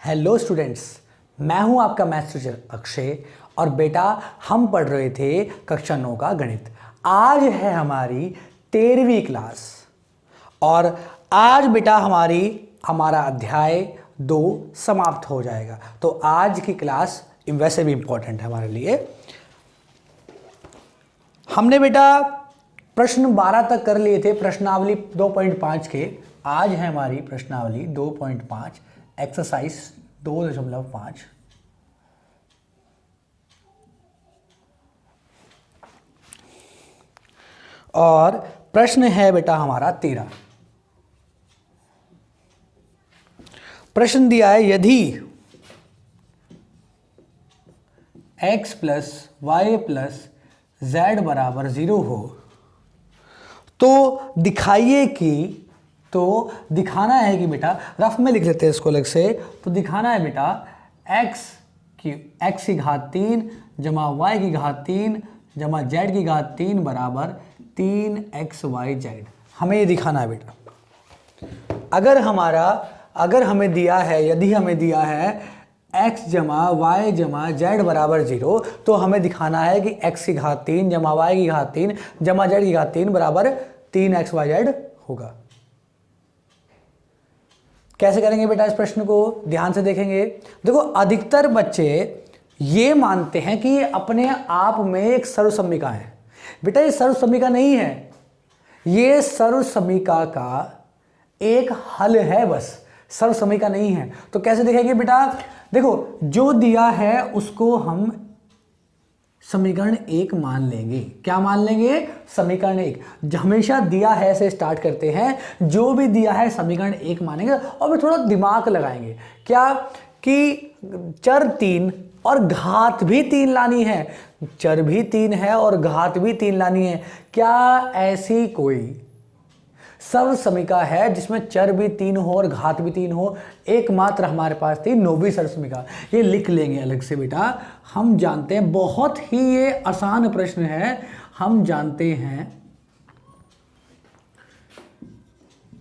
Hello students, मैं हूं आपका मैथ्स टीचर अक्षय और बेटा हम पढ़ रहे थे कक्षा 9 का गणित। आज है हमारी 13वीं क्लास और आज बेटा हमारा अध्याय 2 समाप्त हो जाएगा। तो आज की क्लास वैसे भी इम्पोर्टेंट है हमारे लिए। हमने बेटा प्रश्न 12 तक कर लिए थे प्रश्नावली 2.5 के। आज है हमारी प्रश्नावली 2.5 एक्सरसाइज 2.5। और प्रश्न है बेटा हमारा 13। प्रश्न दिया है यदि x plus y plus z बराबर 0 हो तो दिखाना है कि बेटा रफ में लिख लेते हैं इसको अलग से। तो दिखाना है बेटा x की घात 3 जमा y की घात 3 जमा z की घात 3 बराबर 3xyz। हमें ये दिखाना है बेटा। अगर हमें दिया है, यदि हमें दिया है x जमा y जमा z बराबर 0 तो हमें दिखाना है कि x की घात 3 जमा y की घात 3 जमा z की घात 3 बराबर 3xyz होगा। कैसे करेंगे बेटा इस प्रश्न को? ध्यान से देखेंगे। देखो, अधिकतर बच्चे ये मानते हैं कि ये अपने आप में एक सर्वसम्मिका है। बेटा ये सर्वसम्मिका नहीं है, ये सर्वसम्मिका का एक हल है, बस सर्वसम्मिका नहीं है। तो कैसे देखेंगे बेटा? देखो, जो दिया है उसको हम समीकरण 1 मान लेंगे। क्या मान लेंगे? समीकरण 1। हमेशा दिया है से स्टार्ट करते हैं, जो भी दिया है समीकरण 1 मानेंगे और फिर थोड़ा दिमाग लगाएंगे। क्या कि चर 3 और घात भी 3 लानी है। चर भी 3 है और घात भी 3 लानी है। क्या ऐसी कोई सर्वसम्मिका है जिसमें चर भी 3 हो और घात भी 3 हो? एकमात्र हमारे पास थी नौवीं सर्वसम्मिका। ये लिख लेंगे अलग से बेटा। हम जानते हैं, बहुत ही ये आसान प्रश्न है। हम जानते हैं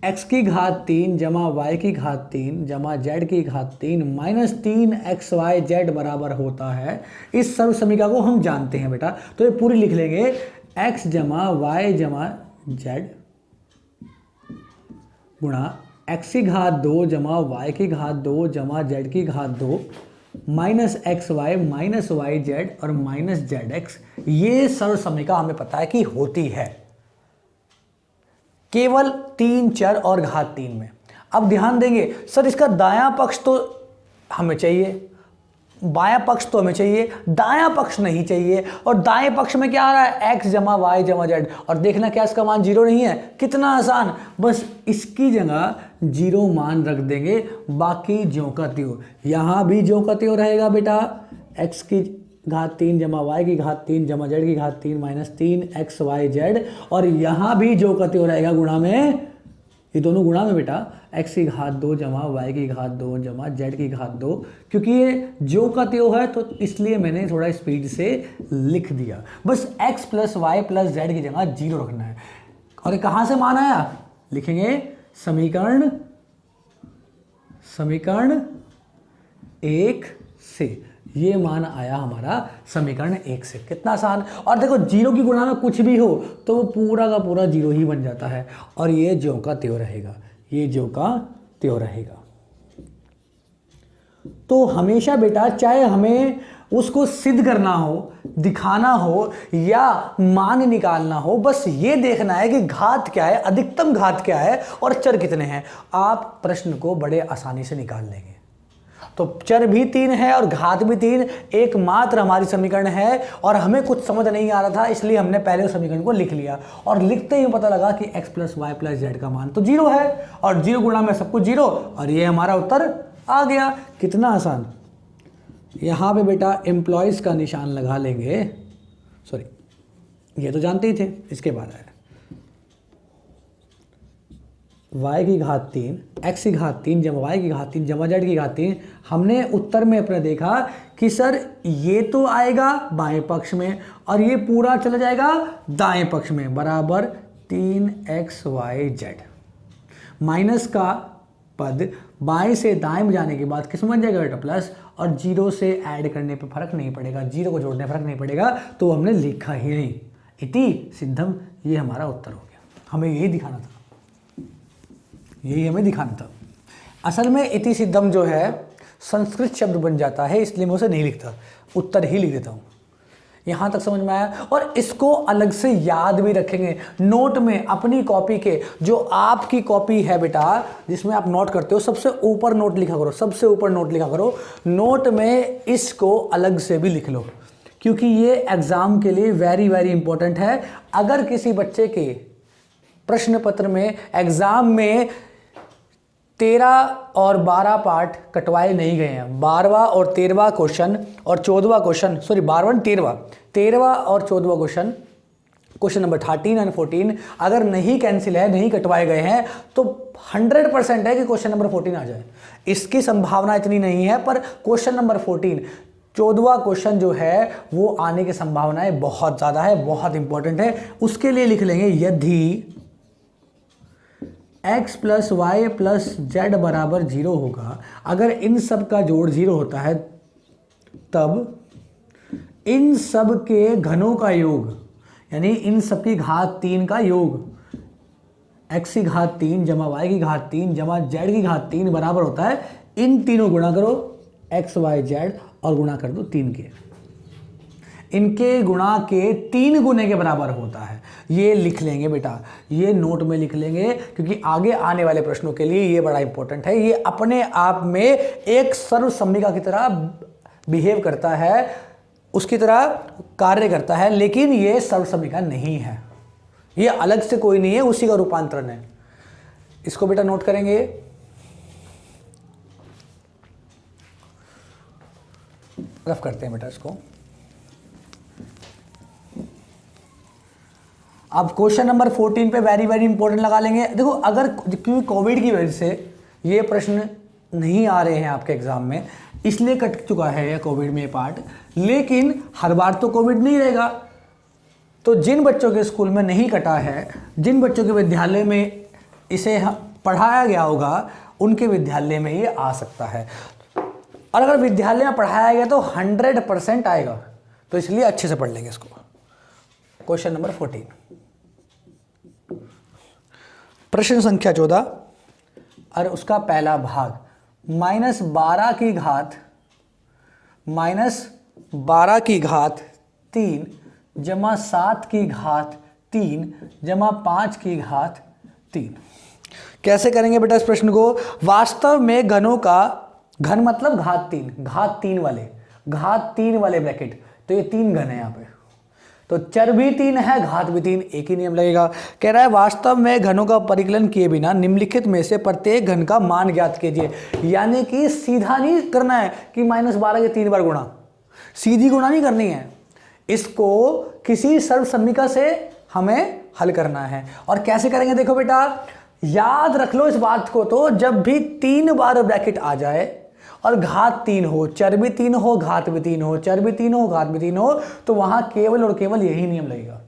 x की घात 3 जमा y की घात 3 जमा z की घात 3 माइनस 3xyz बराबर होता है। इस सर्वसम्मिका को हम जानते हैं बेटा। तो ये पूरी लिख लेंगे, x जमा y जमा z गुणा x की घात 2 जमा y की घात 2 जमा z की घात 2 माइनस xy माइनस yz और माइनस zx। ये सर्वसम्मिका हमें पता है कि होती है केवल 3 चर और घात 3 में। अब ध्यान देंगे, सर इसका दायां पक्ष तो हमें चाहिए, बायां पक्ष तो हमें चाहिए, दायां पक्ष नहीं चाहिए। और दाएं पक्ष में क्या आ रहा है? x जमा y जमा z। और देखना क्या इसका मान 0 नहीं है? कितना आसान, बस इसकी जगह 0 मान रख देंगे, बाकी ज्यों का त्यों। यहां भी ज्यों का त्यों रहेगा बेटा। x की घात 3 जमा y की घात 3 जमा z की घात 3 माइनस 3xyz। और यहां भी ज्यों का त्यों रहेगा, गुणा में, ये दोनों गुणा में बेटा। x की घात 2 जमा y की घात 2 जमा z की घात 2। क्योंकि ये जो का त्यो है तो इसलिए मैंने थोड़ा स्पीड से लिख दिया। बस x plus y plus z की जगह 0 रखना है। और ये कहाँ से मान आया? लिखेंगे समीकरण 1 से। ये मान आया हमारा समीकरण 1 से। कितना आसान। और देखो, 0 की गुणा में कुछ भी हो तो वो पूरा का पूरा 0 ही बन जाता है। और ये ज्यों का त्यों रहेगा, ये ज्यों का त्यों रहेगा। तो हमेशा बेटा, चाहे हमें उसको सिद्ध करना हो, दिखाना हो या मान निकालना हो, बस ये देखना है कि घात क्या है, अधिकतम घात क्या है और चर कितने हैं। आप प्रश्न को बड़े आसानी से निकाल लेंगे। तो चर भी 3 है और घात भी 3, एकमात्र हमारी समीकरण है। और हमें कुछ समझ नहीं आ रहा था, इसलिए हमने पहले समीकरण को लिख लिया और लिखते ही पता लगा कि x plus y plus z का मान तो 0 है और 0 गुणा में सब कुछ 0 और ये हमारा उत्तर आ गया। कितना आसान। यहाँ पे बेटा एम्प्लॉयज़ का निशान लगा लेंगे। सॉरी, ये तो जानते ही थे। इसके बाद आया y की घात 3 x की घात 3 जमा y की घात 3 जमा z की घात 3। हमने उत्तर में अपने देखा कि सर ये तो आएगा बाएं पक्ष में और ये पूरा चला जाएगा दाएं पक्ष में, बराबर 3xyz। माइनस का पद बाएं से दाएं में जाने के बाद किस में बन जाएगा बेटा प्लस, और जीरो से ऐड करने पे फर्क नहीं पड़ेगा, जीरो को जोड़ने फर्क नहीं पड़ेगा, तो हमने लिखा ही नहीं। इति सिद्धम, ये हमारा उत्तर हो गया। हमें यही दिखाना था, यही हमें दिखाना था। असल में इति सिद्धम जो है संस्कृत शब्द बन जाता है, इसलिए मैं उसे नहीं लिखता, उत्तर ही लिख देता हूँ। यहाँ तक समझ में आया। और इसको अलग से याद भी रखेंगे नोट में, अपनी कॉपी के, जो आपकी कॉपी है बेटा जिसमें आप नोट करते हो, सबसे ऊपर नोट लिखा करो, सबसे ऊपर नोट लिखा करो। नोट में इसको अलग से भी लिख लो, क्योंकि ये एग्जाम के लिए वेरी वेरी इंपॉर्टेंट है। अगर किसी बच्चे के प्रश्न पत्र में एग्जाम में 13 और 12 पार्ट कटवाए नहीं गए हैं, 12वां और 13वां क्वेश्चन और 14वां क्वेश्चन, सॉरी 12वां 13वां और 14वां क्वेश्चन, क्वेश्चन नंबर 13 एंड 14 अगर नहीं कैंसिल है, नहीं कटवाए गए हैं, तो 100% है कि क्वेश्चन नंबर 14 आ जाए। इसकी संभावना इतनी नहीं है, पर क्वेश्चन नंबर 14 14वां क्वेश्चन जो है वो आने की संभावनाएं बहुत ज़्यादा है, बहुत इंपॉर्टेंट है। उसके लिए लिख लेंगे यदि x plus y plus z बराबर 0 होगा, अगर इन सब का जोड़ 0 होता है, तब इन सब के घनों का योग, यानी इन सब की घात 3 का योग, x की घात 3 जमा y की घात 3 जमा z की घात 3 बराबर होता है, इन तीनों गुणा करो x y z और गुणा कर दो 3 के, इनके गुणा के 3 गुने के बराबर होता है। ये लिख लेंगे बेटा, ये नोट में लिख लेंगे, क्योंकि आगे आने वाले प्रश्नों के लिए ये बड़ा इंपॉर्टेंट है। ये अपने आप में एक सर्वसम्मिका की तरह बिहेव करता है, उसकी तरह कार्य करता है, लेकिन ये सर्वसम्मिका नहीं है, ये अलग से कोई नहीं है, उसी का रूपांतरण है। इसको बेटा नोट करेंगे। रफ करते हैं बेटा इसको। अब क्वेश्चन नंबर 14 पे वेरी वेरी इंपॉर्टेंट लगा लेंगे। देखो, अगर क्योंकि कोविड की वजह से ये प्रश्न नहीं आ रहे हैं आपके एग्जाम में, इसलिए कट चुका है ये कोविड में पार्ट, लेकिन हर बार तो कोविड नहीं रहेगा। तो जिन बच्चों के स्कूल में नहीं कटा है, जिन बच्चों के विद्यालय में इसे पढ़ाया गया होगा, उनके विद्यालय में ये आ सकता है। और अगर विद्यालय में पढ़ाया गया तो 100% आएगा, तो इसलिए अच्छे से पढ़ लेंगे इसको। क्वेश्चन नंबर 14, प्रश्न संख्या 14 और उसका पहला भाग, -12 की घात -3 जमा 7 की घात 3 जमा 5 की घात 3। कैसे करेंगे बेटा इस प्रश्न को? वास्तव में घनों का, घन मतलब घात 3 वाले ब्रैकेट, तो ये 3 घन है यहाँ पे, तो चर भी 3 है, घात भी 3, एक ही नियम लगेगा। कह रहा है वास्तव में घनों का परिकलन किए बिना निम्नलिखित में से प्रत्येक घन का मान ज्ञात कीजिए। यानी कि सीधा नहीं करना है कि -12 के 3 बार गुणा, सीधी गुणा नहीं करनी है, इसको किसी सर्वसम्मिका से हमें हल करना है। और कैसे करेंगे देखो बेटा, याद रख लो इस बात को, तो जब भी 3 बार ब्रैकेट आ जाए और घात 3 हो, चर भी 3 हो, घात भी 3 हो, चर भी 3 हो, घात भी 3 हो, तो वहां केवल और केवल यही नियम लगेगा।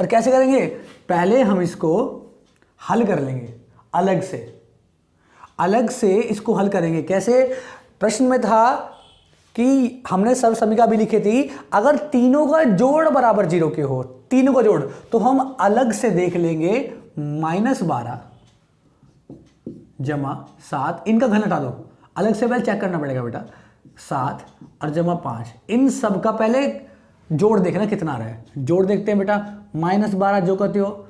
और कैसे करेंगे? पहले हम इसको हल कर लेंगे अलग से इसको हल करेंगे। कैसे? प्रश्न में था कि हमने सर्वसम्मिका भी लिखी थी, अगर तीनों का जोड़ बराबर 0 के हो, तीनों का जोड़, तो हम अलग से देख लेंगे -12 जमा 7, इनका घन हटा दो, अलग से पहले चेक करना पड़ेगा बेटा, 7 और जमा 5, इन सब का पहले जोड़ देखना कितना आ रहा है। जोड़ देखते हैं बेटा, -12 जो करते हो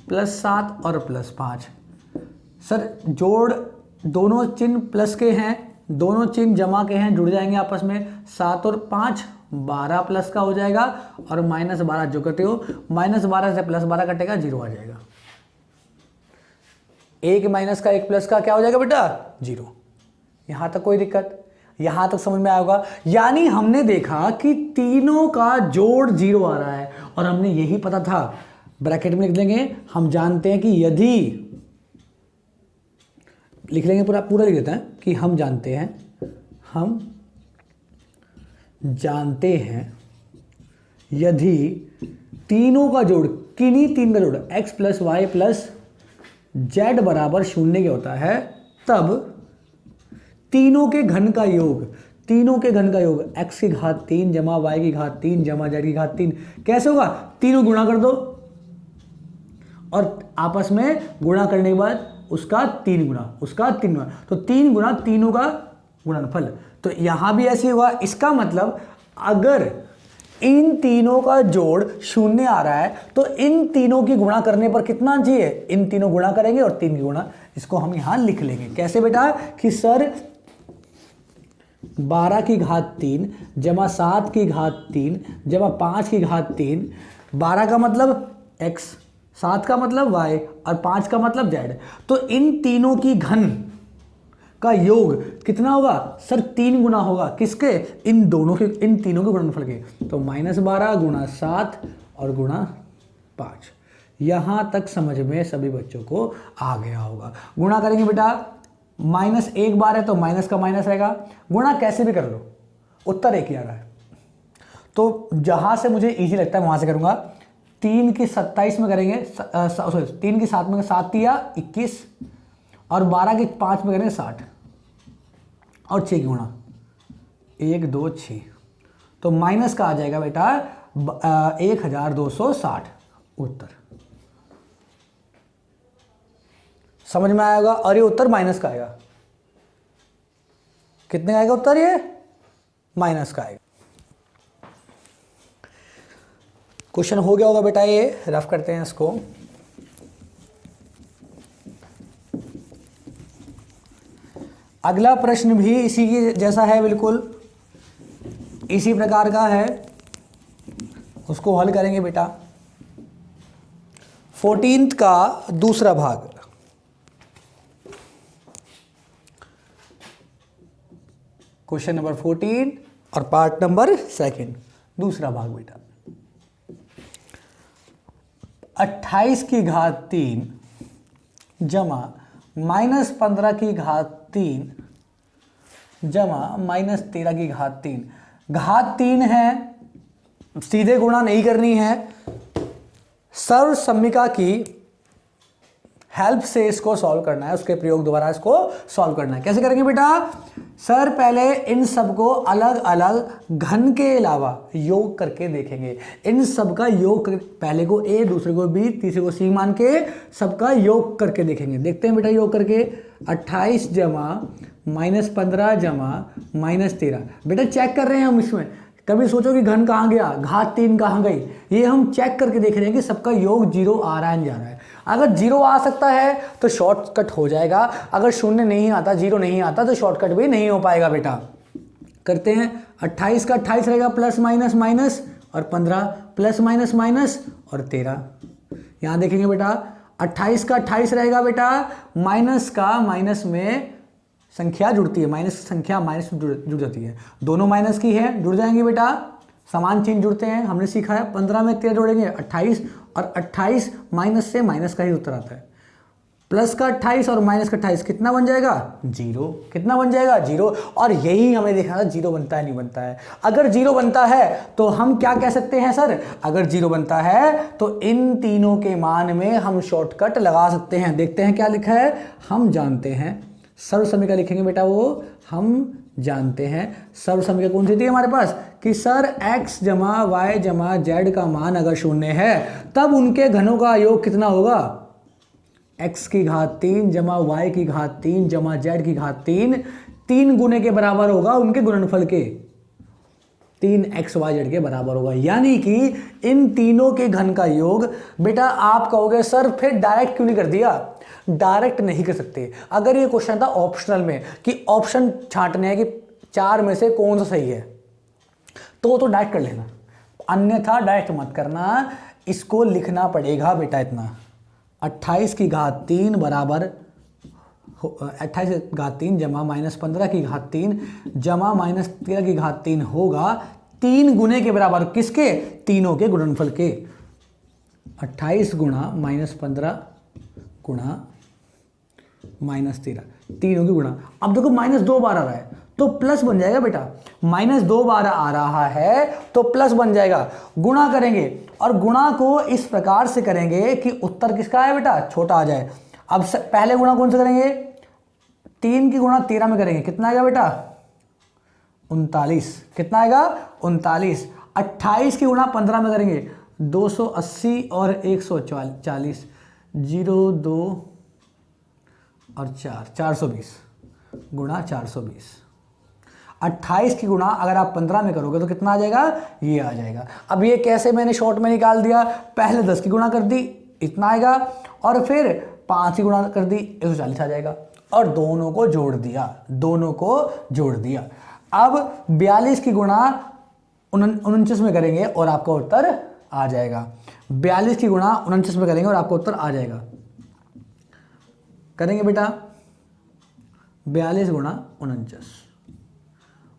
+7 और +5। सर जोड़ दोनों चिन्ह प्लस के हैं, दोनों चिन्ह जमा के हैं, जुड़ जाएंगे आपस में, 7 और 5 12 प्लस का हो जाएगा, और -12 जो करते हो, -12 से +12 कटेगा, 0 आ जाएगा। एक माइनस का एक प्लस का क्या हो जाएगा बेटा? 0। यहां तक कोई दिक्कत? यहां तक समझ में आया होगा। यानी हमने देखा कि तीनों का जोड़ 0 आ रहा है, और हमने यही पता था, ब्रैकेट में लिख देंगे, हम जानते हैं कि यदि, लिख लेंगे पूरा लिख देते हैं कि हम जानते हैं यदि तीनों का जोड़, किन्हीं 3 का जोड़ x + y + z बराबर 0 के होता है, तब तीनों के घन का योग, तीनों के घन का योग x की घात 3 जमा y की घात 3 जमा z की घात 3 कैसे होगा? तीनों गुणा कर दो और आपस में गुणा करने के बाद उसका 3 गुना, उसका 3 गुना, तो 3 गुना तीनों का गुणनफल। तो यहां भी ऐसे हुआ। इसका मतलब अगर इन तीनों का जोड़ 0 आ रहा है तो इन तीनों की गुणा करने पर कितना चाहिए? इन तीनों गुणा करेंगे और 3 की गुणा, इसको हम यहां लिख लेंगे। कैसे बेटा? कि सर 12 की घात 3 जमा 7 की घात 3 जमा 5 की घात 3, 12 का मतलब x, 7 का मतलब y और 5 का मतलब z। तो इन तीनों की घन का योग कितना होगा? सर 3 गुना होगा। किसके? इन दोनों के, इन तीनों के गुणनफल के। तो -12 गुणा 7 और गुणा 5। यहां तक समझ में सभी बच्चों को आ गया होगा। गुणा करेंगे बेटा, माइनस एक बार है तो माइनस का माइनस रहेगा, गुणा कैसे भी कर लो, उत्तर एक ही आ रहा है। तो जहां से मुझे इजी लगता है वहां से करूंगा। 3 की 27 में करेंगे, सॉरी 3 की 7 में 7 या 21 और 12 की 5 में करेंगे 60 और 6 की गुणा 1 2 6, तो माइनस का आ जाएगा बेटा 1260 उत्तर। समझ में आएगा? और ये उत्तर माइनस का आएगा। कितने का आएगा उत्तर? ये माइनस का आएगा। क्वेश्चन हो गया होगा बेटा, ये रफ करते हैं इसको। अगला प्रश्न भी इसी की जैसा है, बिल्कुल इसी प्रकार का है, उसको हल करेंगे बेटा। 14th का दूसरा भाग, क्वेश्चन नंबर 14 और पार्ट नंबर 2 दूसरा भाग बेटा। 28 की घात 3 जमा -15 की घात 3 जमा -13 की घात 3। घात 3 है, सीधे गुणा नहीं करनी है, सर्वसम्मिका की हेल्प से इसको सॉल्व करना है, उसके प्रयोग द्वारा इसको सॉल्व करना है। कैसे करेंगे बेटा? सर पहले इन सबको अलग अलग घन के अलावा योग करके देखेंगे। इन सबका योग पहले को a, दूसरे को b, तीसरे को c मान के सबका योग करके देखेंगे। देखते हैं बेटा योग करके। 28 जमा -15 जमा -13, बेटा चेक कर रहे हैं हम इसमें। कभी सोचो कि घन कहाँ गया, घात 3 कहाँ गई, ये हम चेक करके देख रहे हैं कि सबका योग 0 आ रहा है जा रहा है। अगर 0 आ सकता है तो शॉर्टकट हो जाएगा, अगर 0 नहीं आता, 0 नहीं आता तो शॉर्टकट भी नहीं हो पाएगा बेटा। करते हैं। 28 का 28 रहेगा प्लस माइनस माइनस, और 15 प्लस माइनस माइनस और 13। यहाँ देखेंगे बेटा 28 का 28 रहेगा बेटा, माइनस का माइनस में संख्या जुड़ती है, माइनस संख्या माइनस जुड़ जाती है, दोनों माइनस की है, जुड़ जाएंगे बेटा, समान चिन्ह जुड़ते हैं, हमने सीखा है। 15 में 13 जोड़ेंगे 28, और 28 माइनस से माइनस का ही उत्तर आता है। प्लस का 28 और माइनस का 28 कितना बन जाएगा? 0। कितना बन जाएगा? 0। और यही हमें देखना था 0 बनता है नहीं बनता है। अगर 0 बनता है तो हम क्या कह सकते हैं सर? अगर 0 बनता है तो इन तीनों के मान में हम शॉर्टकट लगा सकते हैं। देखते हैं क्या लिखा है, हम जानते हैं। सर्वसम्मिका लिखेंगे बेटा, वो हम जानते हैं। सर्वसम्मिका कौन सी थी हमारे पास कि सर x जमा y जमा z का मान अगर 0 है तब उनके घनों का योग कितना होगा? x की घात 3 जमा y की घात 3 जमा z की घात 3, 3 गुने के बराबर होगा उनके गुणनफल के, 3xyz के बराबर होगा। यानी कि इन तीनों के घन का योग। बेटा आप कहोगे सर फिर डायरेक्ट क्यों नहीं कर दिया? डायरेक्ट नहीं कर सकते। अगर ये क्वेश्चन था ऑप्शनल में कि ऑप्शन छांटने हैं कि 4 में से कौन सा सही है, तो डायरेक्ट कर लेना, अन्यथा डायरेक्ट मत करना। इसको लिखना पड़ेगा बेटा इतना, 28 की घात 3 बराबर 28 की घात 3 जमा -15 की घात 3 जमा -13 की घात 3 होगा 3 गुने के बराबर, किसके? तीनों के गुणनफल के। 28 गुणा -15 गुणा -13, तीनों की गुणा। अब देखो -2 बार आ रहा है तो प्लस बन जाएगा बेटा, -2 बार आ रहा है तो प्लस बन जाएगा। गुणा करेंगे और गुणा को इस प्रकार से करेंगे कि उत्तर किसका है बेटा? छोटा आ जाए। अब पहले गुणा कौन से करेंगे? 3 की गुणा 13 में करेंगे, कितना आएगा बेटा? 39। कितना आएगा? 39। 28 की गुणा 15 में करेंगे, 280 और 140, 0 2 और 4, 420 गुणा 420। 28 की गुणा अगर आप 15 में करोगे तो कितना आ जाएगा? ये आ जाएगा। अब ये कैसे मैंने शॉर्ट में निकाल दिया? पहले 10 की गुणा कर दी, इतना आएगा, और फिर 5 की गुणा कर दी, 140 आ जाएगा, और दोनों को जोड़ दिया, दोनों को जोड़ दिया। अब 42 की गुणा 49 में करेंगे और आपका उत्तर आ जाएगा। 42 की गुणा 49 में करेंगे और आपका उत्तर आ जाएगा। करेंगे बेटा? 42 गुणा 49,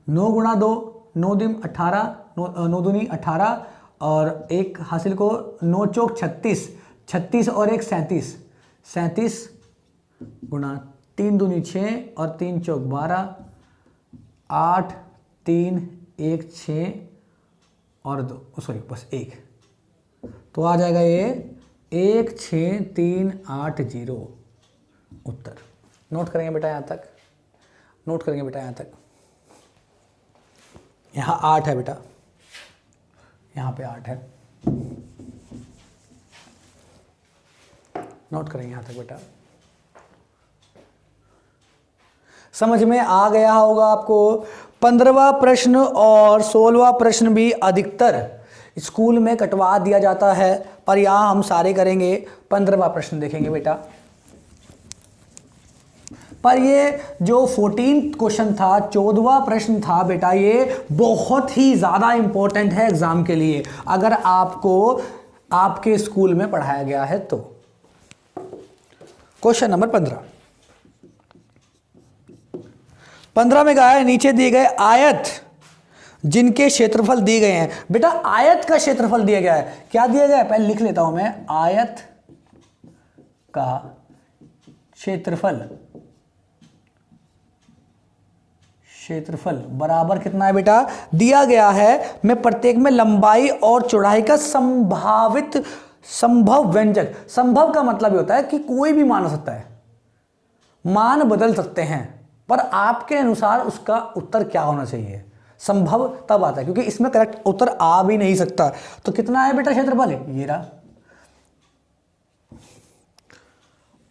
9 गुणा 2, 9 दूनी 18, 9 दूनी 18, और एक हासिल को 9 चौक 36, 36 और एक 37, 37 गुणा 3 दूनी 6 और 3 चौक 12, 8 3 1 6 और 2, सॉरी बस 1, तो आ जाएगा ये 1 6 3 8 0 उत्तर। नोट करेंगे बेटा यहाँ तक, नोट करेंगे बेटा यहाँ तक। यहाँ 8 है बेटा, यहाँ पे 8 है, नोट करेंगे यहाँ तक बेटा। समझ में आ गया होगा आपको। 15वां प्रश्न और 16वां प्रश्न भी अधिकतर स्कूल में कटवा दिया जाता है, पर यहाँ हम सारे करेंगे। 15वां प्रश्न देखेंगे बेटा, पर ये जो 14 क्वेश्चन था, 14वां प्रश्न था बेटा, ये बहुत ही ज़्यादा इंपॉर्टेंट है एग्जाम के लिए, अगर आपको आपके स्कूल में पढ़ाया गया है तो। क्वेश्चन नंबर 15 में कहा है, नीचे दिए गए आयत जिनके क्षेत्रफल दिए गए हैं। बेटा आयत का क्षेत्रफल दिया गया है, क्या दिया गया है? पहले लिख लेता हूं मैं, आयत का क्षेत्रफल, क्षेत्रफल बराबर कितना है बेटा? दिया गया है मैं प्रत्येक में लंबाई और चौड़ाई का संभव व्यंजक। संभव का मतलब ये होता है कि कोई भी मान हो सकता है, मान बदल सकते हैं, पर आपके अनुसार उसका उत्तर क्या होना चाहिए। संभव तब आता है क्योंकि इसमें करेक्ट उत्तर आ भी नहीं सकता। तो कितना है बेटा क्षेत्रफल? ये रहा।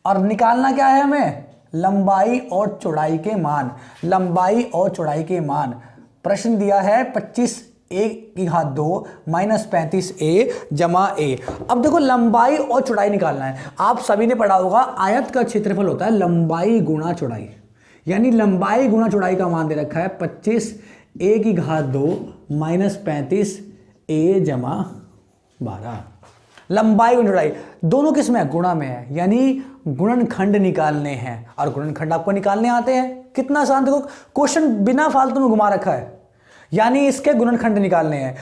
और निकालना क्या है हमें? लंबाई और चौड़ाई के मान। लंबाई और चौड़ाई के मान प्रश्न दिया है 25a² माइनस 35a जमा a। अब देखो लंबाई और चौड़ाई निकालना है। आप सभी ने पढ़ा होगा आयत का क्षेत्रफल होता है लंबाई गुणा चौड़ाई, यानी लंबाई गुणा चौड़ाई का मान दे रखा है 25a² माइनस 35a जमा 12। लंबाई गुणा चौड़ाई दोनों किस में है? गुणा में है, यानी गुणनखंड निकालने हैं, और गुणनखंड आपको निकालने आते हैं। कितना आसान, देखो क्वेश्चन बिना फालतू में घुमा रखा है, यानी इसके गुणनखंड निकालने हैं।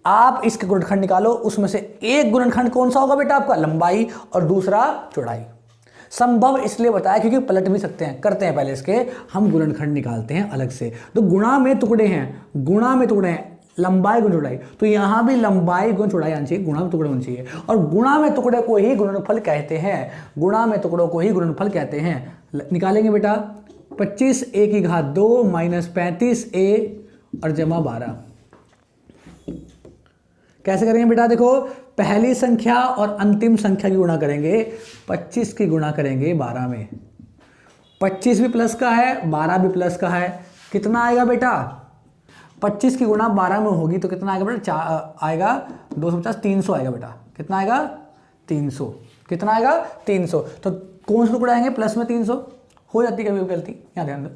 आप इसके गुणनखंड निकालो, उसमें से एक गुणनखंड कौन सा होगा बेटा? आपका लंबाई, और दूसरा चौड़ाई। संभव इसलिए बताया क्योंकि पलट भी सकते हैं। करते हैं पहले इसके हम गुणनखंड निकालते हैं अलग से। तो गुणा में टुकड़े हैं, गुणा में टुकड़े हैं, लंबाई गुण चौड़ाई, तो यहां भी लंबाई गुण चौड़ाई आनी चाहिए, गुणा में टुकड़े होने चाहिए। और गुणा में टुकड़े को ही गुणनफल कहते हैं, गुणा में टुकड़ों को ही गुणनफल कहते हैं। निकालेंगे बेटा 25a² माइनस 35a और जमा 12। कैसे करेंगे बेटा? देखो पहली संख्या और अंतिम संख्या की गुणा करेंगे। 25 की गुणा करेंगे 12 में, 25 भी प्लस का है, 12 भी प्लस का है। कितना आएगा बेटा? 25 की गुणा 12 में होगी तो कितना आएगा बेटा? आएगा 250, 300 आएगा बेटा। कितना आएगा? 300। कितना आएगा? 300। तो कौन से टुकड़े आएंगे? प्लस में 300 हो जाती है कभी गलती, यहाँ ध्यान दो।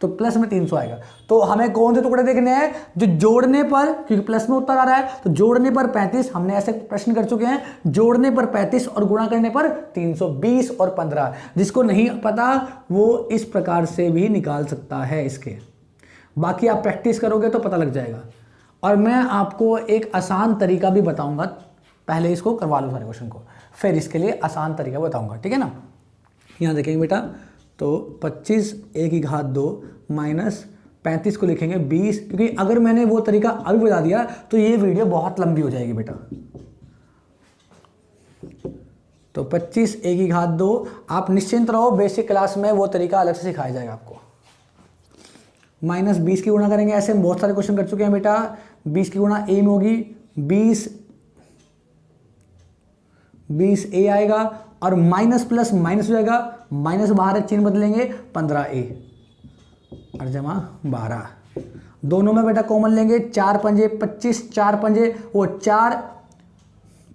तो प्लस में 300 आएगा। तो हमें कौन से टुकड़े देखने हैं? जो जोड़ने पर, क्योंकि प्लस में उत्तर आ रहा है, तो जोड़ने पर 35, हमने ऐसे प्रश्न कर चुके हैं। जोड़ने पर 35 और गुणा करने पर 320 और 15। जिसको नहीं पता वो इस प्रकार से भी निकाल सकता है इसके। बाकी आप प्रैक्टिस करोगे तो पता लग जाएगा। और मैं आपको एक आसान तरीका भी बताऊंगा, पहले इसको करवा लो सारे क्वेश्चन को, फिर इसके लिए आसान तरीका बताऊंगा, ठीक है ना। यहाँ देखेंगे बेटा, तो 25a² माइनस 35 को लिखेंगे 20, क्योंकि अगर मैंने वो तरीका अभी बता दिया तो ये वीडियो बहुत लंबी हो जाएगी बेटा। तो 25 a की घात 2। आप निश्चिंत रहो, बेसिक क्लास में वो तरीका अलग से सिखाया जाएगा आपको। माइनस 20 की गुणा करेंगे, ऐसे हम बहुत सारे क्वेश्चन कर चुके हैं बेटा। 20 की गुणा a में होगी 20 a आएगा, और माइनस प्लस माइनस हो जाएगा, माइनस बाहर है, चिन्ह बदलेंगे, 15a और जमा 12। दोनों में बेटा कॉमन लेंगे, 4 पंजे 25, 4 पंजे वो 4,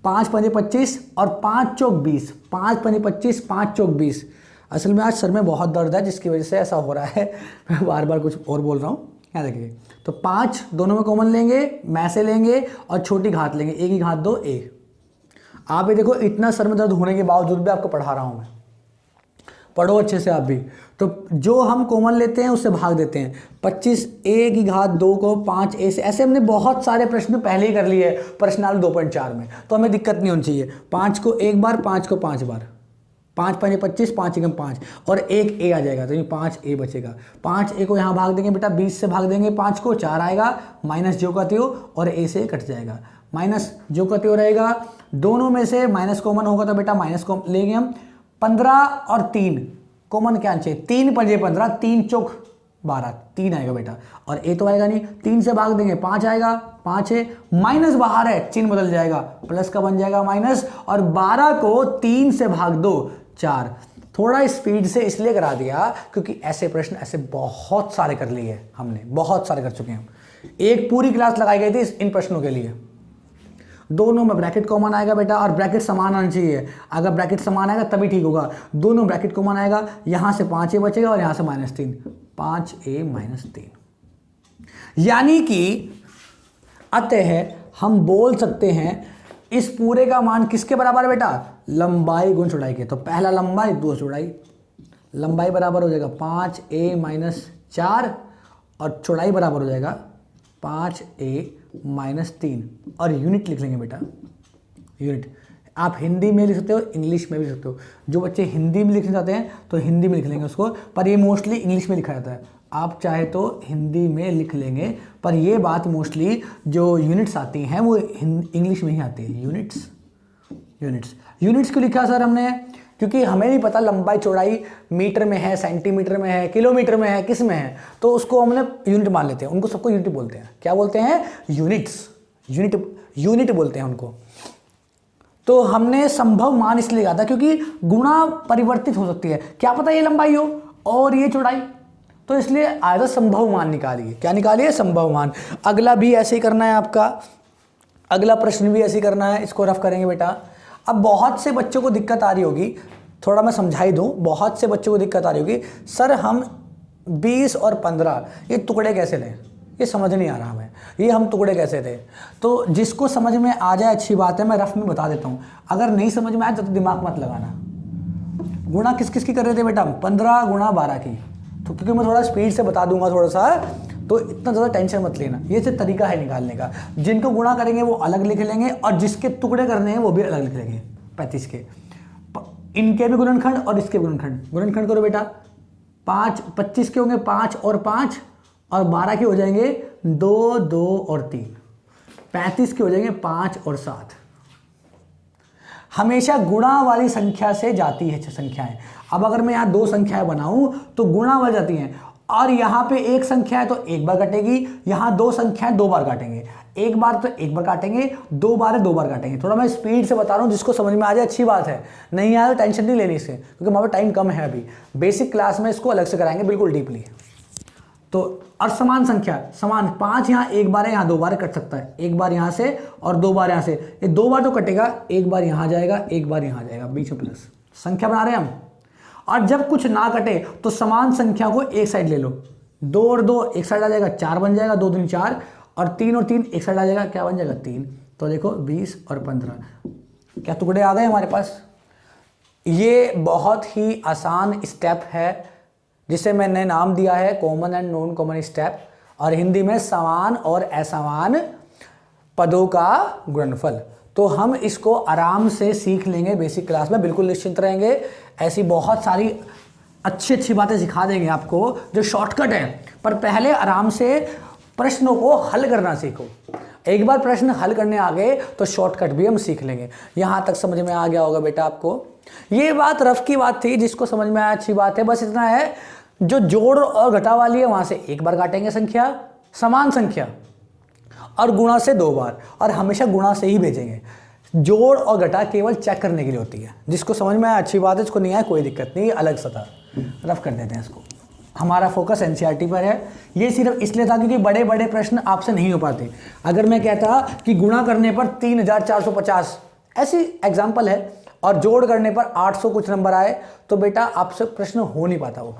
5 पंजे 25 और 5 चौक 20, 5 पंजे 25, 5 चौक 20। असल में आज सर में बहुत दर्द है जिसकी वजह से ऐसा हो रहा है, मैं बार बार कुछ और बोल रहा हूँ, क्या देखिए। तो 5 दोनों में कॉमन लेंगे, में से लेंगे और छोटी घात लेंगे, a की घात 2 a। आप ये देखो, इतना सर में दर्द होने के बावजूद भी आपको पढ़ा रहा हूँ मैं, पढ़ो अच्छे से आप भी। तो जो हम कॉमन लेते हैं उससे भाग देते हैं। 25 a की घात 2 को 5 a से, ऐसे हमने बहुत सारे प्रश्न पहले ही कर लिए प्रश्नावली 2.4 में, तो हमें दिक्कत नहीं होनी चाहिए। 5 को एक बार, 5 को 5 बार, 5 पंजे 25, 5 एकम 5 और एक a आ जाएगा, तो ये 5 a बचेगा। 5 a को यहाँ भाग देंगे बेटा, 20 से भाग देंगे 5 को, 4 आएगा, माइनस जो का त्यों और a से कट जाएगा, माइनस जो का त्यों रहेगा। दोनों में से माइनस कॉमन होगा तो बेटा माइनस को लेंगे हम। 15 और 3 कॉमन क्या चाहिए, 3 पंजे 15, 3 चौक 12, 3 आएगा बेटा, और a तो आएगा नहीं, 3 से भाग देंगे 5 आएगा, 5 है, माइनस बाहर है, चिन्ह बदल जाएगा, प्लस का बन जाएगा माइनस, और 12 को 3 से भाग दो 4। थोड़ा स्पीड से इसलिए करा दिया क्योंकि ऐसे प्रश्न ऐसे बहुत सारे कर लिए हमने, बहुत सारे कर चुके हैं। एक पूरी क्लास लगाई गई थी इन प्रश्नों के लिए। दोनों में ब्रैकेट कॉमन आएगा बेटा, और ब्रैकेट समान आना चाहिए, अगर ब्रैकेट समान आएगा तभी ठीक होगा। दोनों ब्रैकेट कॉमन आएगा, यहाँ से 5a बचेगा और यहाँ से -3, 5a - 3। यानी कि अतः हम बोल सकते हैं इस पूरे का मान किसके बराबर है बेटा, लंबाई गुण चौड़ाई के। तो पहला लंबाई, दो चौड़ाई, लंबाई बराबर हो जाएगा 5a - 4 और चौड़ाई बराबर हो जाएगा 5a - 3, और यूनिट लिख लेंगे बेटा। यूनिट आप हिंदी में लिख सकते हो, इंग्लिश में भी लिख सकते हो। जो बच्चे हिंदी में लिखना चाहते हैं तो हिंदी में लिख लेंगे उसको, पर ये मोस्टली इंग्लिश में लिखा जाता है। आप चाहे तो हिंदी में लिख लेंगे, पर ये बात मोस्टली जो यूनिट्स आती हैं वो इंग्लिश में ही आती है। यूनिट्स क्यों लिखा सर हमने, क्योंकि हमें नहीं पता लंबाई चौड़ाई मीटर में है, सेंटीमीटर में है, किलोमीटर में है, किस में है, तो उसको हमने यूनिट मान लेते हैं। उनको सबको यूनिट बोलते हैं। क्या बोलते हैं, यूनिट्स, यूनिट बोलते हैं उनको। तो हमने संभव मान इसलिए लिखा था क्योंकि गुणा परिवर्तित हो सकती है, क्या पता ये लंबाई हो और ये चौड़ाई, तो इसलिए आया था संभव मान निकालिए। क्या निकालिए, संभव मान। अगला भी ऐसे ही करना है आपका, अगला प्रश्न भी ऐसे ही करना है, इसको रफ करेंगे बेटा। अब बहुत से बच्चों को दिक्कत आ रही होगी, थोड़ा मैं समझाई दूं, बहुत से बच्चों को दिक्कत आ रही होगी, सर हम 20 और 15 ये टुकड़े कैसे लें, ये समझ नहीं आ रहा हमें, ये हम टुकड़े कैसे थे। तो जिसको समझ में आ जाए अच्छी बात है, मैं रफ में बता देता हूँ। अगर नहीं समझ में आए तो दिमाग मत लगाना। गुणा किस किस की कर रहे थे बेटा, 15 गुणा 12 की। तो क्योंकि मैं थोड़ा स्पीड से बता दूंगा थोड़ा सा, तो इतना ज़्यादा टेंशन मत लेना। ये सिर्फ तरीका है निकालने का। जिनको गुणा करेंगे वो अलग लिख लेंगे, और जिसके टुकड़े करने हैं वो भी अलग लिख लेंगे। 35 के इनके भी गुणनखंड और इसके गुणनखंड करो बेटा। 25 के होंगे 5 और 5, और 12 के हो जाएंगे 2, 2 और 3। 35 के हो जाएंगे 5 और 7। हमेशा गुणा वाली संख्या से जाती है संख्याएं। अब अगर मैं यहाँ 2 संख्याएं बनाऊं तो गुणा वाली जाती हैं, और यहाँ पे एक संख्या है तो एक बार काटेगी, यहाँ 2 संख्याएं 2 बार काटेंगे, एक बार तो एक बार काटेंगे, 2 बार है 2 बार काटेंगे। थोड़ा मैं स्पीड से बता रहा हूँ, जिसको समझ में आ जाए अच्छी बात है, नहीं आया तो टेंशन नहीं लेनी इससे, क्योंकि हमारे टाइम कम है अभी। बेसिक क्लास में इसको अलग से कराएंगे बिल्कुल डीपली। तो और समान संख्या, समान 5 यहाँ एक बार है, यहाँ 2 बार कट सकता है, एक बार यहाँ से और 2 बार यहाँ से, ये 2 बार तो कटेगा, एक बार यहाँ जाएगा, एक बार यहाँ जाएगा, बीच में प्लस संख्या बना रहे हैं हम। और जब कुछ ना कटे तो समान संख्या को एक साइड ले लो, 2 और 2 एक साइड आ जाएगा, 4 बन जाएगा, 2 3 4, और 3 और 3 एक साइड आ जाएगा, क्या बन जाएगा 3। तो देखो 20 और 15 क्या टुकड़े आ गए हमारे पास। ये बहुत ही आसान स्टेप है जिसे मैंने नाम दिया है common and non common step, और हिंदी में समान और असमान पदों का गुणनफल। तो हम इसको आराम से सीख लेंगे बेसिक क्लास में, बिल्कुल निश्चिंत रहेंगे। ऐसी बहुत सारी अच्छी बातें सिखा देंगे आपको जो शॉर्टकट है, पर पहले आराम से प्रश्नों को हल करना सीखो। एक बार प्रश्न हल करने आ गए तो शॉर्टकट भी हम सीख लेंगे। यहाँ तक समझ में आ गया होगा बेटा आपको। ये बात रफ की बात थी, जिसको समझ में आया अच्छी बात है। बस इतना है, जो जोड़ और घटा वाली है वहां से एक बार काटेंगे संख्या, समान संख्या, और गुणा से 2 बार, और हमेशा गुणा से ही भेजेंगे। जोड़ और घटा केवल चेक करने के लिए होती है। जिसको समझ में आया अच्छी बात है, इसको नहीं आया कोई दिक्कत नहीं, अलग सतह रफ कर देते हैं इसको। हमारा फोकस एनसीईआरटी पर है। ये सिर्फ इसलिए था क्योंकि बड़े बड़े प्रश्न आपसे नहीं हो पाते। अगर मैं कहता कि गुणा करने पर 3450 ऐसी एग्जाम्पल है, और जोड़ करने पर 800 कुछ नंबर आए, तो बेटा आपसे प्रश्न हो नहीं पाता। वो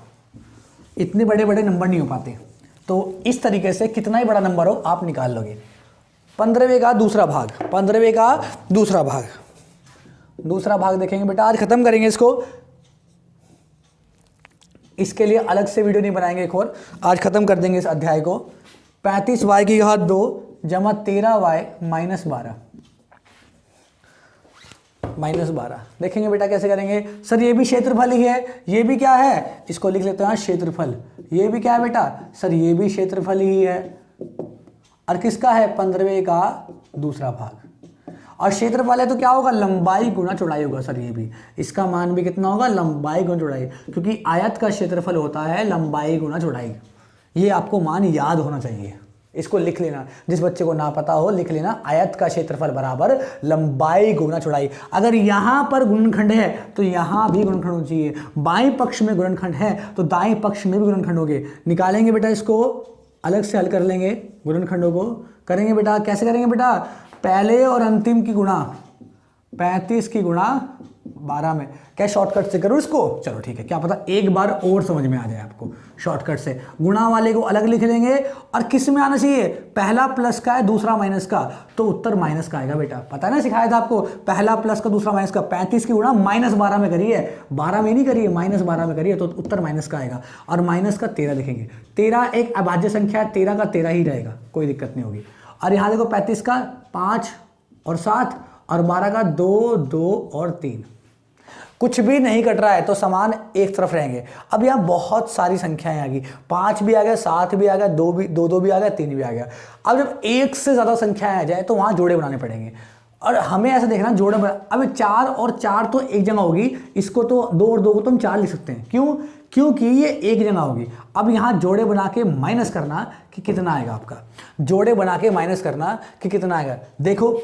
इतने बड़े बड़े नंबर नहीं हो पाते। तो इस तरीके से कितना ही बड़ा नंबर हो आप निकाल लोगे। 15वें का दूसरा भाग, 15वें का दूसरा भाग देखेंगे बेटा। आज खत्म करेंगे इसको, इसके लिए अलग से वीडियो नहीं बनाएंगे एक और, आज खत्म कर देंगे इस अध्याय को। 35y की घात 2 जमा 13y माइनस 12 देखेंगे बेटा कैसे करेंगे। सर ये भी क्षेत्रफल ही है, ये भी क्या है, इसको लिख लेते हैं क्षेत्रफल। ये भी क्या है बेटा, सर ये भी क्षेत्रफल ही है। और किसका है, 15वें का दूसरा भाग। और क्षेत्रफल है तो क्या होगा, लंबाई गुना चौड़ाई होगा। सर ये भी, इसका मान भी कितना होगा, लंबाई गुना चौड़ाई, क्योंकि आयत का क्षेत्रफल होता है लंबाई गुना चौड़ाई। ये आपको मान याद होना चाहिए, इसको लिख लेना। जिस बच्चे को ना पता हो लिख लेना, आयत का क्षेत्रफल बराबर लंबाई गुना चौड़ाई। अगर यहाँ पर गुणनखंड है तो यहाँ भी गुणनखंड होना चाहिए। बाएं पक्ष में गुणनखंड है तो दाएं पक्ष में भी गुणनखंड होंगे। निकालेंगे बेटा, इसको अलग से हल कर लेंगे, गुणनखंडों को करेंगे बेटा। कैसे करेंगे बेटा, पहले और अंतिम की गुणा 35 की गुणा 12 में। क्या शॉर्टकट से करूँ इसको, चलो ठीक है, क्या पता एक बार और समझ में आ जाए आपको। शॉर्टकट से गुणा वाले को अलग लिख लेंगे, और किस में आना चाहिए, पहला प्लस का है दूसरा माइनस का, तो उत्तर माइनस का आएगा बेटा। पता है ना, सिखाया था आपको, पहला प्लस का दूसरा माइनस का। 35 की गुणा -12 में करिए, 12 में नहीं करिए, -12 में करिए, तो उत्तर माइनस का आएगा। और माइनस का 13 लिखेंगे। 13 एक अभाज्य संख्या है, 13 का 13 ही रहेगा, कोई दिक्कत नहीं होगी। और यहाँ देखो 35 का 5 और 7, और 12 का 2, 2 और 3। कुछ भी नहीं कट रहा है तो समान एक तरफ रहेंगे। अब यहाँ बहुत सारी संख्याएं आ गई, 5 भी आ गया, 7 भी आ गया, 2 भी आ गया, 3 भी आ गया। अब जब एक से ज़्यादा संख्याएं आ जाए तो वहाँ जोड़े बनाने पड़ेंगे, और हमें ऐसा देखना जोड़े बना। अब 4 और 4 तो एक जगह होगी, इसको तो 2 और 2 को तो हम 4 लिख सकते हैं। क्यों, क्योंकि ये एक जगह होगी। अब यहाँ जोड़े बना के माइनस करना कि कितना आएगा आपका, जोड़े बना के माइनस करना कि कितना आएगा। देखो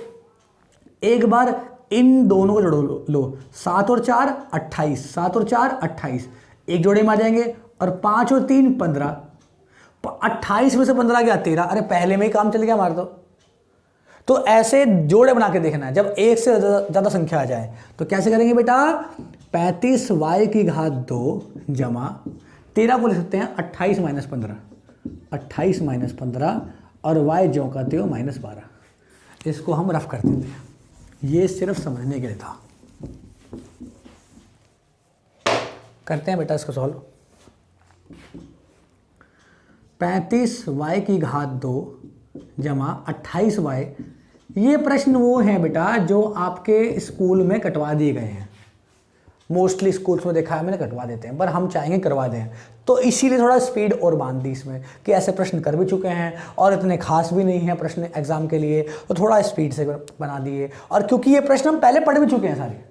एक बार इन दोनों को जोड़ लो, 7 और 4 28, 7 और 4 28, एक जोड़े में आ जाएंगे। और 5 और 3 15, 28 में से 15 गया 13, अरे पहले में ही काम चल गया हमारा। तो ऐसे जोड़े बना के देखना है। जब एक से ज़्यादा संख्या आ जाए तो कैसे करेंगे बेटा, 35y की घात 2 जमा 13 को लिख सकते हैं 28 माइनस 15, 28 माइनस 15, और y ज्यों का त्यों -12। इसको हम रफ कर देते हैं, ये सिर्फ समझने के लिए था। करते हैं बेटा इसको सॉल्व। 35y की घात 2 जमा 28y, ये प्रश्न वो हैं बेटा जो आपके स्कूल में कटवा दिए गए हैं। मोस्टली स्कूल्स में देखा है मैंने, कटवा देते हैं, पर हम चाहेंगे करवा दें। तो इसीलिए थोड़ा स्पीड और बांध दी इसमें कि ऐसे प्रश्न कर भी चुके हैं और इतने खास भी नहीं है प्रश्न एग्जाम के लिए, तो थोड़ा स्पीड से बना दिए। और क्योंकि ये प्रश्न हम पहले पढ़ भी चुके हैं सारे।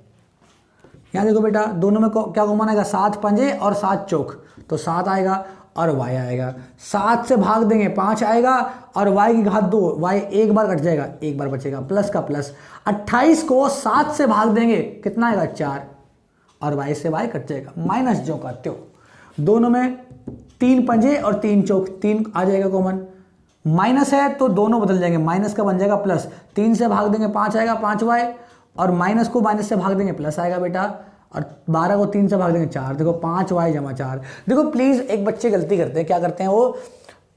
यहाँ देखो बेटा, दोनों में क्या कॉमन आएगा, 7 पंजे और 7 चौक, तो 7 आएगा और y आएगा। 7 से भाग देंगे 5 आएगा, और y की घात 2, y एक बार कट जाएगा, एक बार बचेगा, प्लस का प्लस। 28 को 7 से भाग देंगे कितना आएगा, 4, और y से y कट जाएगा, माइनस जो का त्यों। दोनों में 3 पंजे और 3 चौक, 3 आ जाएगा कॉमन। माइनस है तो दोनों बदल जाएंगे, माइनस का बन जाएगा प्लस। 3 से भाग देंगे 5 आएगा, 5y, और माइनस को माइनस से भाग देंगे प्लस आएगा बेटा। और 12 को 3 से भाग देंगे 4, देखो 5y जमा 4। देखो प्लीज़, एक बच्चे गलती करते हैं, क्या करते हैं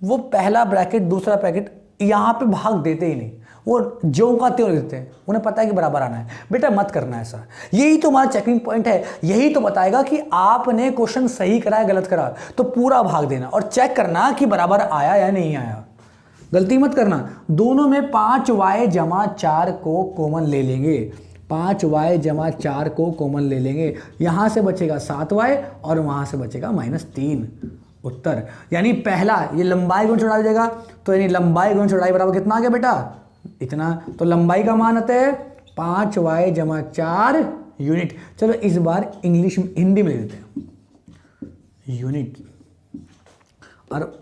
वो पहला ब्रैकेट दूसरा ब्रैकेट यहाँ पे भाग देते ही नहीं, वो जो का त्यों देते हैं, उन्हें पता है कि बराबर आना है। बेटा मत करना ऐसा, यही तो हमारा चेकिंग पॉइंट है, यही तो बताएगा कि आपने क्वेश्चन सही करा है गलत करा। तो पूरा भाग देना और चेक करना कि बराबर आया या नहीं आया, गलती मत करना। दोनों में 5y जमा 4 को कॉमन ले लेंगे, 5y जमा 4 को कॉमन ले लेंगे। यहाँ से बचेगा 7y और वहाँ से बचेगा -3 उत्तर। यानी पहला ये लंबाई गुण चौड़ाई हो जाएगा, तो यानी लंबाई गुण चौड़ाई बराबर कितना आ गया बेटा, इतना। तो लंबाई का मान आता है 5y जमा 4 यूनिट। चलो इस बार इंग्लिश में, हिंदी में लिखते हैं यूनिट। और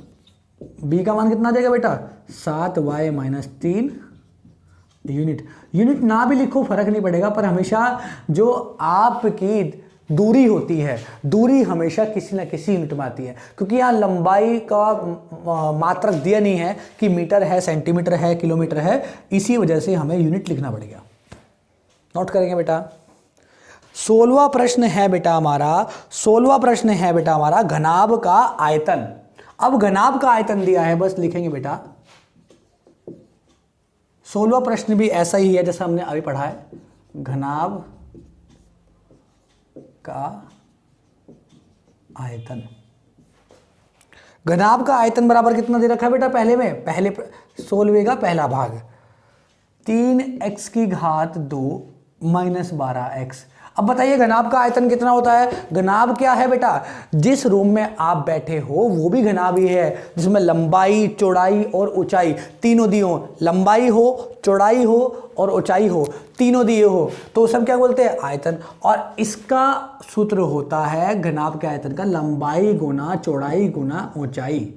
b का मान कितना आ जाएगा बेटा 7y माइनस 3 यूनिट। यूनिट ना भी लिखो फर्क नहीं पड़ेगा, पर हमेशा जो आपकी दूरी होती है, दूरी हमेशा किसी ना किसी यूनिट में आती है, क्योंकि यहाँ लंबाई का मात्रक दिया नहीं है कि मीटर है, सेंटीमीटर है, किलोमीटर है, इसी वजह से हमें यूनिट लिखना पड़ेगा। नोट करेंगे बेटा। 16वां प्रश्न है बेटा हमारा, 16वां प्रश्न है बेटा हमारा घनाभ का आयतन। अब घनाभ का आयतन दिया है, बस लिखेंगे बेटा। 16वां प्रश्न भी ऐसा ही है जैसा हमने अभी पढ़ा है, घनाभ का आयतन। घनाभ का आयतन बराबर कितना दे रखा है बेटा पहले में, पहले 16वें का पहला भाग 3x की घात 2 माइनस 12x। अब बताइए घनाभ का आयतन कितना होता है। घनाभ क्या है बेटा, जिस रूम में आप बैठे हो वो भी घनाभ ही है, जिसमें लंबाई, चौड़ाई और ऊंचाई तीनों दिए हो, लंबाई हो, चौड़ाई हो और ऊंचाई हो, तीनों दिए हो, तो सब क्या बोलते हैं आयतन। और इसका सूत्र होता है घनाभ के आयतन का लंबाई गुना चौड़ाई गुना ऊंचाई।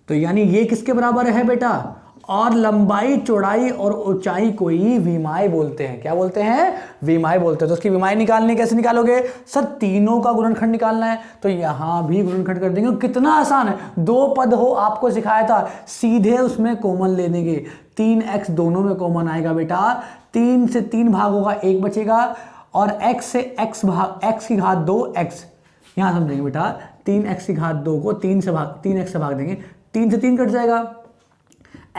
तो यानी ये किसके बराबर है बेटा, और लंबाई, चौड़ाई और ऊंचाई को ही विमाएं बोलते हैं। क्या बोलते हैं, विमाएं बोलते हैं। तो उसकी विमाएं निकालने कैसे निकालोगे सर, तीनों का गुणनखंड निकालना है, तो यहां भी गुणनखंड कर देंगे। कितना आसान है, 2 पद हो, आपको सिखाया था, सीधे उसमें कॉमन लेने के। 3x दोनों में कॉमन आएगा बेटा, 3 से 3 भाग होगा, 1 बचेगा, और x से x भाग, x की घात 2x, यहां समझेंगे बेटा, 3x की घात 2 को 3x से भाग देंगे, 3 से 3 कट जाएगा,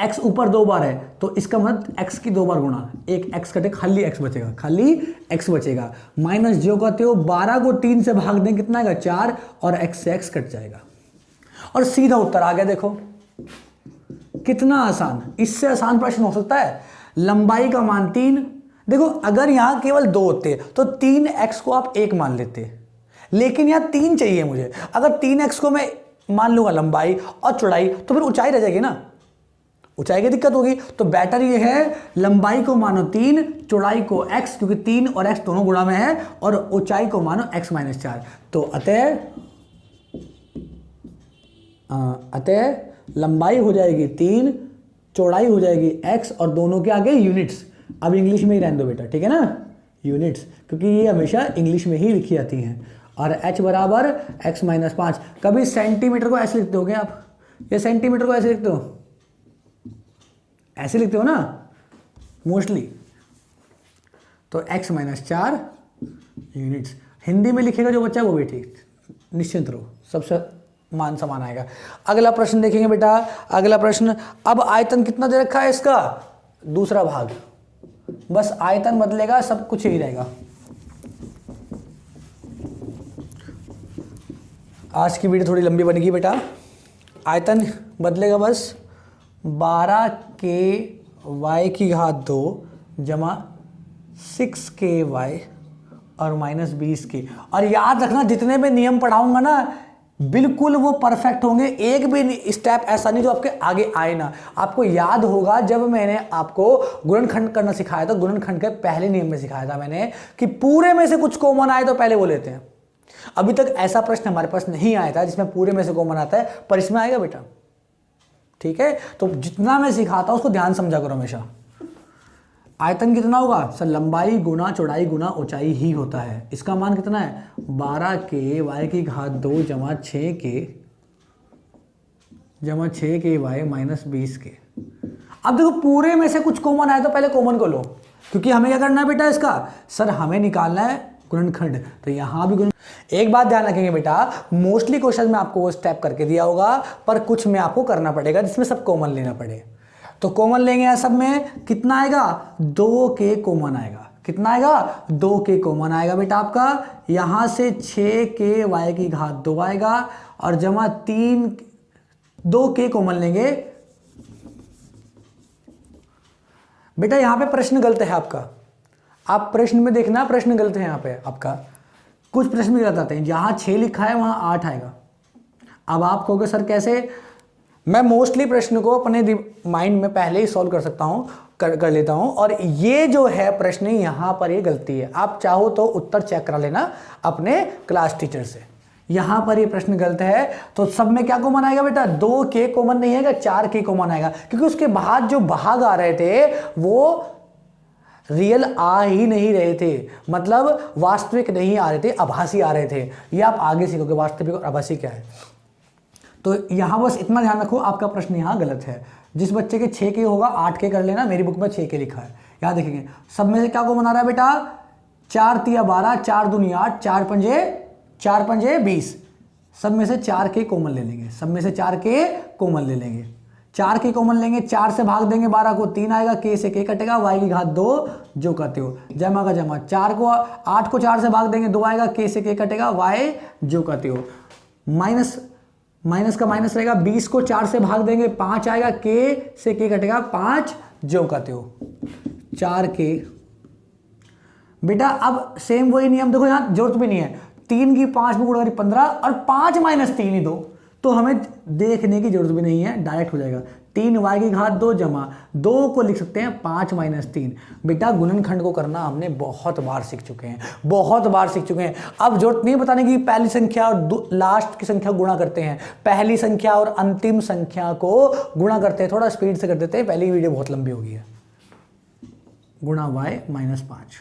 x ऊपर 2 बार है तो इसका मतलब x की 2 बार गुणा, एक x कटे, खाली x बचेगा, खाली x बचेगा, माइनस जो कहते हो 12 को 3 से भाग दें कितना आएगा 4, और x से x कट जाएगा, और सीधा उत्तर आ गया। देखो कितना आसान, इससे आसान प्रश्न हो सकता है। लंबाई का मान 3, देखो अगर यहां केवल 2 होते तो 3x को आप 1 मान लेते, लेकिन यहां 3 चाहिए मुझे। अगर 3x को मैं मान लूंगा लंबाई और चौड़ाई, तो फिर ऊंचाई रह जाएगी ना, ऊंचाई की दिक्कत होगी। तो बेटर ये है लंबाई को मानो 3, चौड़ाई को x, क्योंकि 3 और x दोनों गुणा में है, और ऊंचाई को मानो x माइनस 4। तो अतः लंबाई हो जाएगी 3, चौड़ाई हो जाएगी x, और दोनों के आगे यूनिट्स। अब इंग्लिश में ही रहने दो बेटा, ठीक है ना, यूनिट्स, क्योंकि ये हमेशा इंग्लिश में ही लिखी जाती हैं। और h बराबर x माइनस 5। कभी सेंटीमीटर को ऐसे लिखते हो क्या आप, या सेंटीमीटर को ऐसे लिखते हो, ऐसे लिखते हो ना मोस्टली, तो x माइनस 4 यूनिट्स। हिंदी में लिखेगा जो बच्चा वो भी ठीक, निश्चिंत रहो, सबसे मान समान आएगा। अगला प्रश्न देखेंगे बेटा, अगला प्रश्न। अब आयतन कितना दे रखा है इसका, दूसरा भाग, बस आयतन बदलेगा, सब कुछ यही रहेगा। आज की वीडियो थोड़ी लंबी बनेगी बेटा, आयतन बदलेगा बस 12k(y) की घात 2 जमा 6k(y) और माइनस 20k। और याद रखना जितने भी नियम पढ़ाऊंगा ना बिल्कुल वो परफेक्ट होंगे, एक भी स्टेप ऐसा नहीं जो आपके आगे आए ना। आपको याद होगा जब मैंने आपको गुणनखंड करना सिखाया था, गुणनखंड के पहले नियम में सिखाया था मैंने कि पूरे में से कुछ कॉमन आए तो पहले वो लेते हैं। अभी तक ऐसा प्रश्न हमारे पास नहीं आया था जिसमें पूरे में से कॉमन आता है, पर इसमें आएगा बेटा, ठीक है। तो जितना मैं सिखाता हूं उसको ध्यान समझा करो हमेशा। आयतन कितना होगा सर, लंबाई गुना चौड़ाई गुना ऊंचाई ही होता है। इसका मान कितना है 12k(y) की घात 2 जमा 6k(y) माइनस 20k। अब देखो पूरे में से कुछ कॉमन आए तो पहले कॉमन को लो, क्योंकि हमें क्या करना है बेटा इसका, सर हमें निकालना है गुणनखंड। तो यहां भी एक बात ध्यान रखेंगे बेटा, मोस्टली क्वेश्चन में आपको वो स्टेप करके दिया होगा, पर कुछ में आपको करना पड़ेगा जिसमें सब कॉमन लेना पड़े। तो कॉमन लेंगे सब में, कितना आएगा 2k कॉमन आएगा, कितना आएगा 2k कॉमन आएगा बेटा आपका। यहां से 6k(y) की घात 2 आएगा, और जमा 2k कॉमन लेंगे बेटा। यहां पे प्रश्न गलत है आपका, आप प्रश्न में देखना प्रश्न गलत है यहाँ पे आपका, कुछ प्रश्न भी गलत आते हैं। जहां 6 लिखा है वहां 8 आएगा। अब आप कहोगे सर कैसे, मैं मोस्टली प्रश्न को अपने माइंड में पहले ही सॉल्व कर सकता हूँ, कर लेता हूँ। और ये जो है प्रश्न यहाँ पर ये गलती है, आप चाहो तो उत्तर चेक करा लेना अपने क्लास टीचर से। यहाँ पर ये प्रश्न गलत है। तो सब में क्या कॉमन आएगा बेटा, 2 के कॉमन नहीं आएगा, 4 के कॉमन आएगा, क्योंकि उसके बाद जो भाग आ रहे थे वो रियल आ ही नहीं रहे थे, मतलब वास्तविक नहीं आ रहे थे, आभासी आ रहे थे। ये आप आगे सीखोगे वास्तविक और आभासी क्या है। तो यहाँ बस इतना ध्यान रखो, आपका प्रश्न यहाँ गलत है। जिस बच्चे के 6 के होगा 8 के कर लेना, मेरी बुक में 6 के लिखा है। यहाँ देखेंगे सब में से क्या कॉमन आ रहा है बेटा, 4 तिया 12, 4 दूनी 8, 4 पंजे 20। सब में से 4 के कॉमन ले लेंगे, सब में से 4 के कॉमन ले लेंगे, 4 के कॉमन लेंगे, 4 से भाग देंगे 12 को, 3 आएगा, के से के कटेगा, वाई की घात 2 जो कहते हो, जमा का जमा, 8 को 4 से भाग देंगे 2 आएगा, के से के कटेगा, वाई जो कहते हो, माइनस का माइनस रहेगा, 20 को 4 से भाग देंगे 5 आएगा, के से के कटेगा, 5 जो कहते हो, 4 के। बेटा अब सेम वही नियम देखो, यहाँ जरूरत भी नहीं है, 3 की 5 में गुणा करी 15 और 5 माइनस 3 ही 2, तो हमें देखने की जरूरत भी नहीं है, डायरेक्ट हो जाएगा। 3y की घात 2 जमा 2 को लिख सकते हैं 5 माइनस 3। बेटा गुणनखंड को करना हमने बहुत बार सीख चुके हैं, बहुत बार सीख चुके हैं। अब जरूरत नहीं बताने की पहली संख्या और लास्ट की संख्या गुणा करते हैं, पहली संख्या और अंतिम संख्या को गुणा करते हैं। थोड़ा स्पीड से कर देते हैं, पहली वीडियो बहुत लंबी हो गई है। गुणा y माइनस 5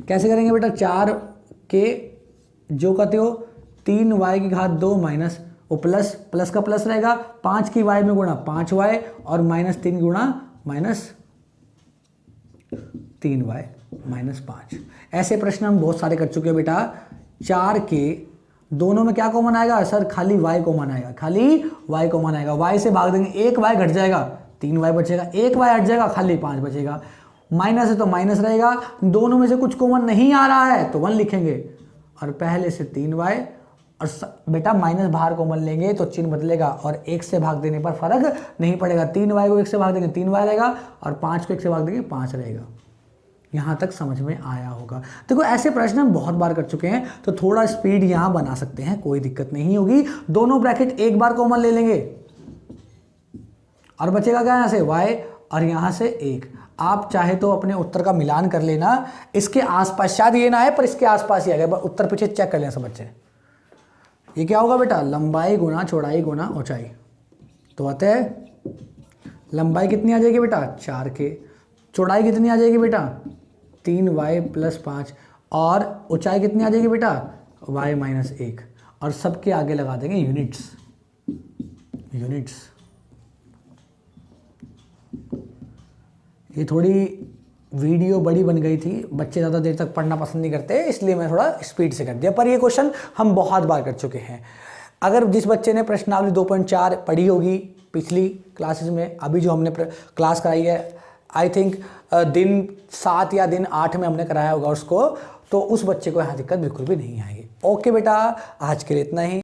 कैसे करेंगे बेटा, 4 के जो कहते हो, 3y की घात 2 माइनस वो प्लस का प्लस रहेगा, 5 की y में गुणा 5y और माइनस 3 गुणा माइनस 3y माइनस 5। ऐसे प्रश्न हम बहुत सारे कर चुके हैं बेटा। 4 के दोनों में क्या कॉमन आएगा सर, खाली y कॉमन आएगा, खाली y कॉमन आएगा, y से भाग देंगे, 1 y घट जाएगा, 3 y बचेगा, 1 y हट जाएगा, खाली 5 बचेगा, माइनस है तो माइनस रहेगा, दोनों में से कुछ कॉमन नहीं आ रहा है तो 1 लिखेंगे, और पहले से 3y, और बेटा माइनस बाहर कॉमन लेंगे तो चिन्ह बदलेगा, और 1 से भाग देने पर फर्क नहीं पड़ेगा। 3y को 1 से भाग देंगे 3y रहेगा, और 5 को 1 से भाग देंगे 5 रहेगा। यहाँ तक समझ में आया होगा। देखो ऐसे प्रश्न हम बहुत बार कर चुके हैं, तो थोड़ा स्पीड यहाँ बना सकते हैं, कोई दिक्कत नहीं होगी। दोनों ब्रैकेट एक बार कॉमन ले लेंगे और बचेगा क्या, यहाँ से y और यहाँ से 1। आप चाहे तो अपने उत्तर का मिलान कर लेना, इसके आसपास, शायद ये ना है पर इसके आसपास ही आ गया, उत्तर पीछे चेक कर लेना सब बच्चे। ये क्या होगा बेटा, लंबाई गुना चौड़ाई गुना ऊंचाई, तो अतः लंबाई कितनी आ जाएगी बेटा 4 के, चौड़ाई कितनी आ जाएगी बेटा 3y प्लस 5, और ऊंचाई कितनी आ जाएगी बेटा y माइनस 1, और सबके आगे लगा देंगे यूनिट्स। ये थोड़ी वीडियो बड़ी बन गई थी, बच्चे ज़्यादा देर तक पढ़ना पसंद नहीं करते, इसलिए मैं थोड़ा स्पीड से कर दिया, पर ये क्वेश्चन हम बहुत बार कर चुके हैं। अगर जिस बच्चे ने प्रश्नावली 2.4 पढ़ी होगी पिछली क्लासेस में, अभी जो हमने क्लास कराई है, आई थिंक दिन 7 या दिन 8 में हमने कराया होगा उसको, तो उस बच्चे को यहाँ दिक्कत बिल्कुल भी नहीं आएगी। ओके बेटा, आज के लिए इतना ही।